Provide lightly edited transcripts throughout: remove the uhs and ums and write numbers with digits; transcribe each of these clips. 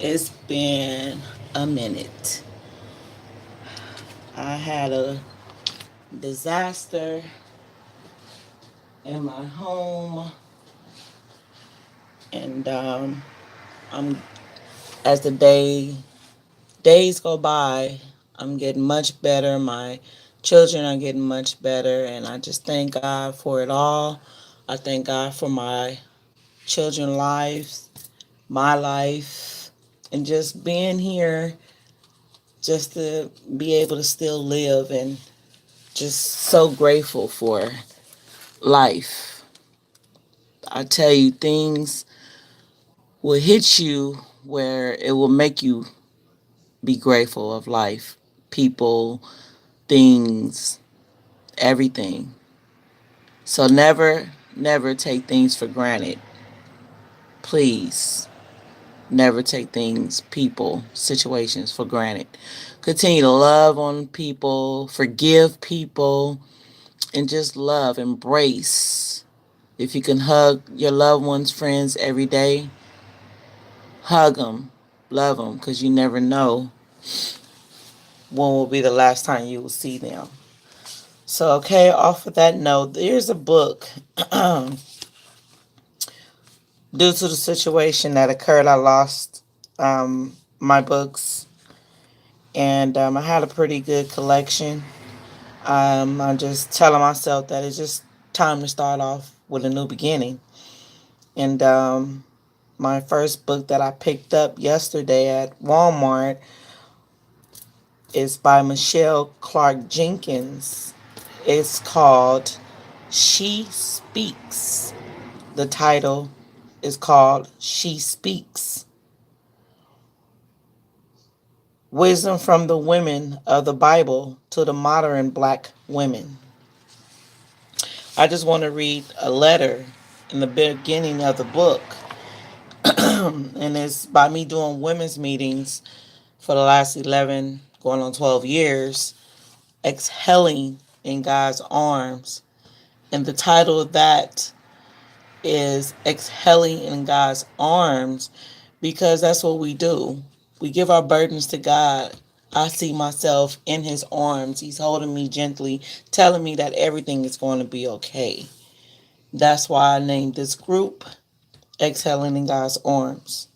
It's been a minute. I had a disaster in my home, and I'm as the days go by, I'm getting much better. My children are getting much better, and I just thank God for it all. I thank God for my children's lives, my life, and just being here, just to be able to still live, and just so grateful for life. I tell you, things will hit you where it will make you be grateful of life, people, things, everything. So never take things for granted. Please, never take things, people, situations for granted. Continue to love on people, forgive people, and just love, embrace. If you can hug your loved ones, friends every day, hug them, love them, because you never know when will be the last time you will see them. So, okay, off of that note, there's a book. Due to the situation that occurred, I lost my books, and I had a pretty good collection. I'm just telling myself that it's just time to start off with a new beginning. And my first book that I picked up yesterday at Walmart is by Michelle Clark Jenkins. It's called She Speaks. The title is called She Speaks. Wisdom from the Women of the Bible to the Modern Black Women. I just want to read a letter in the beginning of the book. And it's by me doing women's meetings for the last 11, going on 12 years, exhaling in God's arms. And the title of that is Exhaling in God's Arms, because that's what we do. We give our burdens to God. I see myself in his arms. He's holding me gently, telling me that everything is going to be okay. That's why I named this group Exhaling in God's Arms.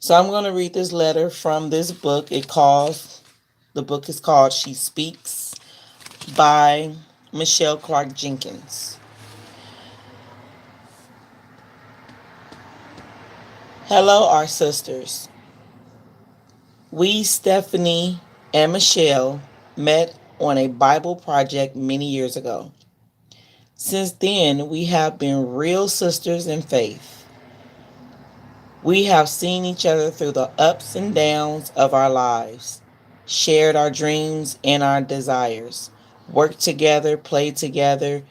So I'm going to read this letter from this book. The book is called She Speaks by Michelle Clark Jenkins. Hello, our sisters. We, Stephanie and Michelle, met on a Bible project many years ago. Since then, we have been real sisters in faith. We have seen each other through the ups and downs of our lives, shared our dreams and our desires, worked together, played together,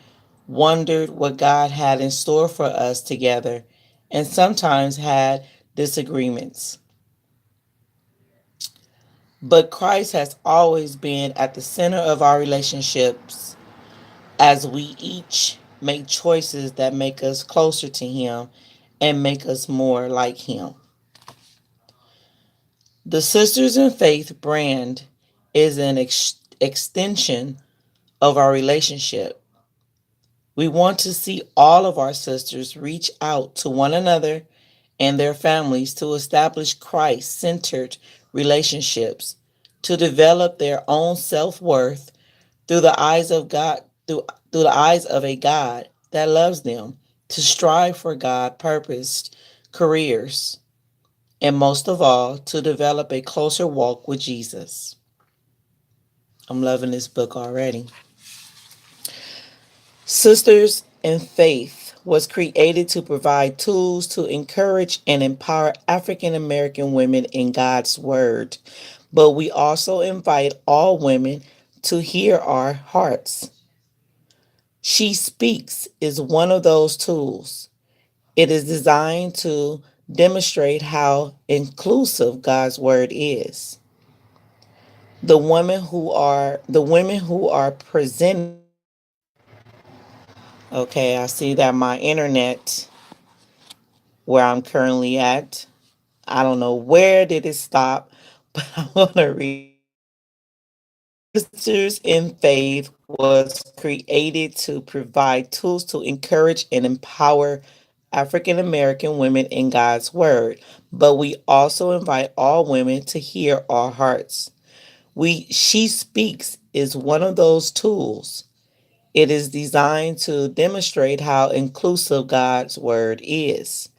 wondered what God had in store for us together, and sometimes had disagreements. But Christ has always been at the center of our relationships as we each make choices that make us closer to Him and make us more like Him. The Sisters in Faith brand is an extension of our relationship. We want to see all of our sisters reach out to one another and their families to establish Christ centered relationships, to develop their own self worth through the eyes of God, through the eyes of a God that loves them, to strive for God purposed careers, and most of all, to develop a closer walk with Jesus. I'm loving this book already. Sisters in Faith was created to provide tools to encourage and empower African American women in God's Word. But we also invite all women to hear our hearts. She Speaks is one of those tools. It is designed to demonstrate how inclusive God's Word is. The women who are presented. Okay, I see that my internet where I'm currently at, I don't know where did it stop, but I want to read it. Sisters in Faith was created to provide tools to encourage and empower African American women in God's Word, but we also invite all women to hear our hearts. She Speaks is one of those tools. It is designed to demonstrate how inclusive God's Word is.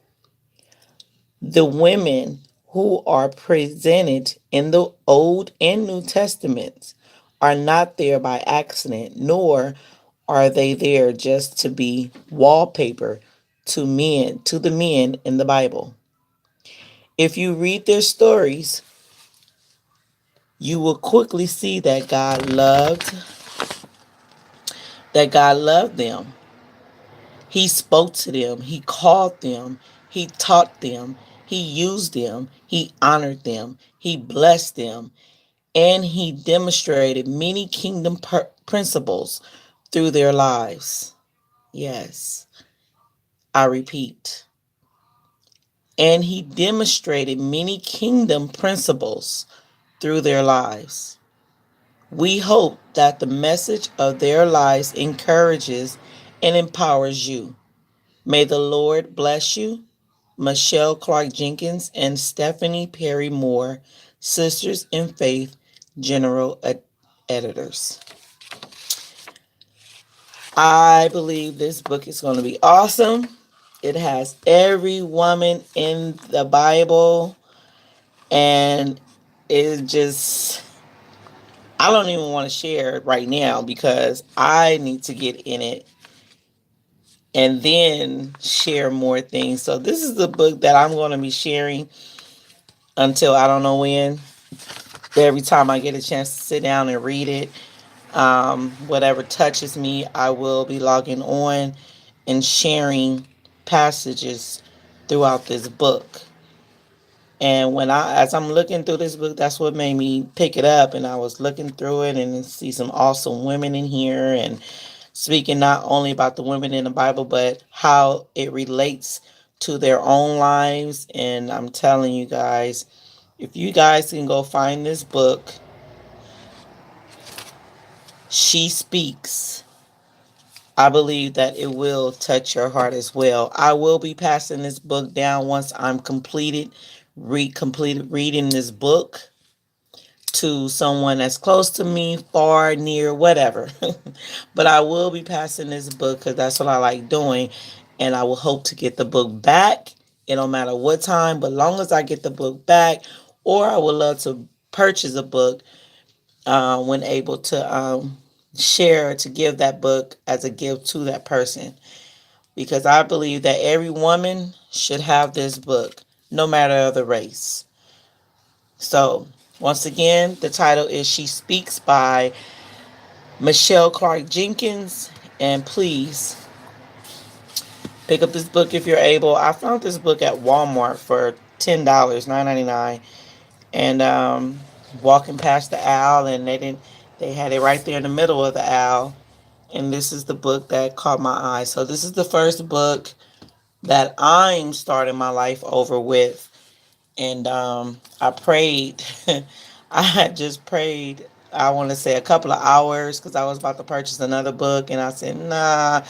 The women who are presented in the Old and New Testaments are not there by accident, nor are they there just to be wallpaper to the men in the Bible. If you read their stories, you will quickly see that God loved them. He spoke to them, he called them, he taught them, he used them, he honored them, he blessed them, and he demonstrated many kingdom principles through their lives. Yes, I repeat. And he demonstrated many kingdom principles through their lives. We hope that the message of their lives encourages and empowers you. May the Lord bless you. Michelle Clark Jenkins and Stephanie Perry Moore, Sisters in Faith, General Editors. I believe this book is going to be awesome. It has every woman in the Bible, and it just, I don't even want to share it right now because I need to get in it and then share more things. So, this is the book that I'm going to be sharing until I don't know when. Every time I get a chance to sit down and read it, whatever touches me, I will be logging on and sharing passages throughout this book. And as I'm looking through this book, that's what made me pick it up. And I was looking through it and see some awesome women in here and speaking not only about the women in the Bible, but how it relates to their own lives. And I'm telling you guys, if you guys can go find this book, She Speaks, I believe that it will touch your heart as well. I will be passing this book down once I'm completed reading this book to someone that's close to me, far, near, whatever. But I will be passing this book because that's what I like doing. And I will hope to get the book back. It don't matter what time, but long as I get the book back, or I would love to purchase a book when able to share, to give that book as a gift to that person. Because I believe that every woman should have this book, no matter the race. So, once again, the title is She Speaks by Michelle Clark Jenkins. And please pick up this book if you're able. I found this book at Walmart for $10, $9.99. And walking past the aisle, and they had it right there in the middle of the aisle. And this is the book that caught my eye. So this is the first book that I'm starting my life over with. And I prayed. I had just prayed, I want to say a couple of hours, because I was about to purchase another book. And I said, nah,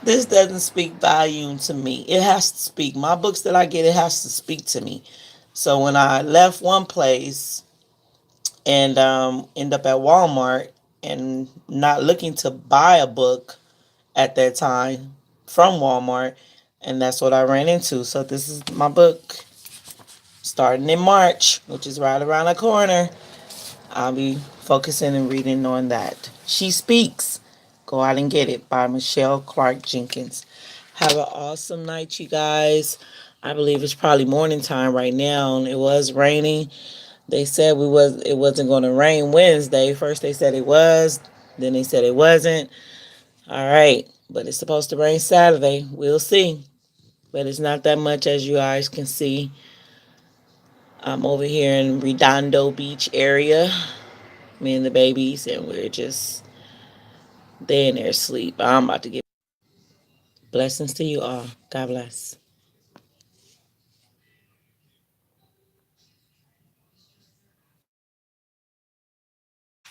this doesn't speak volume to me. It has to speak. My books that I get, it has to speak to me. So when I left one place and end up at Walmart and not looking to buy a book at that time from Walmart, and that's what I ran into. So this is my book starting in March, which is right around the corner. I'll be focusing and reading on that. She Speaks. Go out and get it by Michelle Clark Jenkins. Have an awesome night, you guys. I believe it's probably morning time right now. It was raining. They said it wasn't going to rain Wednesday. First they said it was, then they said it wasn't. All right, but it's supposed to rain Saturday. We'll see. But it's not that much, as you guys can see. I'm over here in Redondo Beach area, me and the babies, and we're just they in their sleep. I'm about to get blessings to you all. God bless.